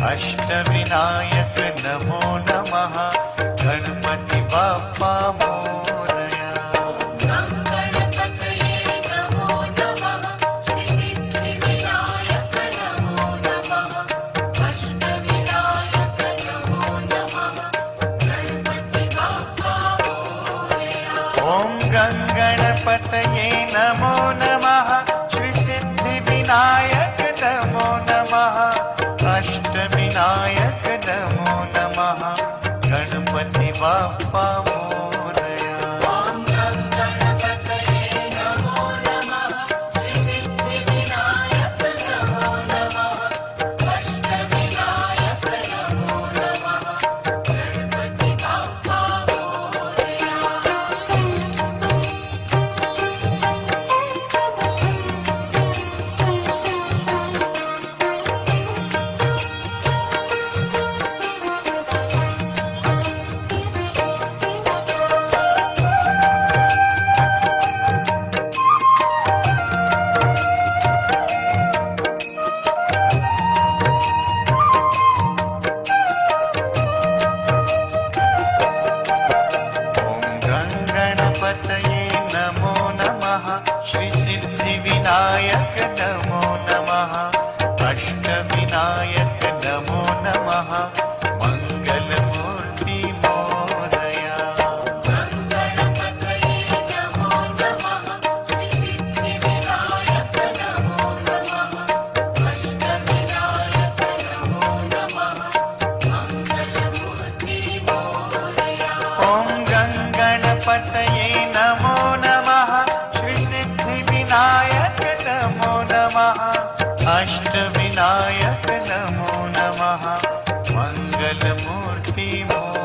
अष्टविनायक नमो नमः गणपति बाप्पा मोरया। ओम गणपतये नमो नमः श्री सिद्धि विनायक नमो नमः अष्टविनायक नमो नमः गणपति बाप्पा मोरया। गणपतये नमो नमः श्री सिद्धि विनायक नमो नमः अष्टविनायक नमो नमः मंगलमूर्ति मोरया। ओम गणपतये नमो नमः श्री सिद्धि विनायक नमो नमः अष्टविनायक नमो नमः मंगलमूर्ति मोरया।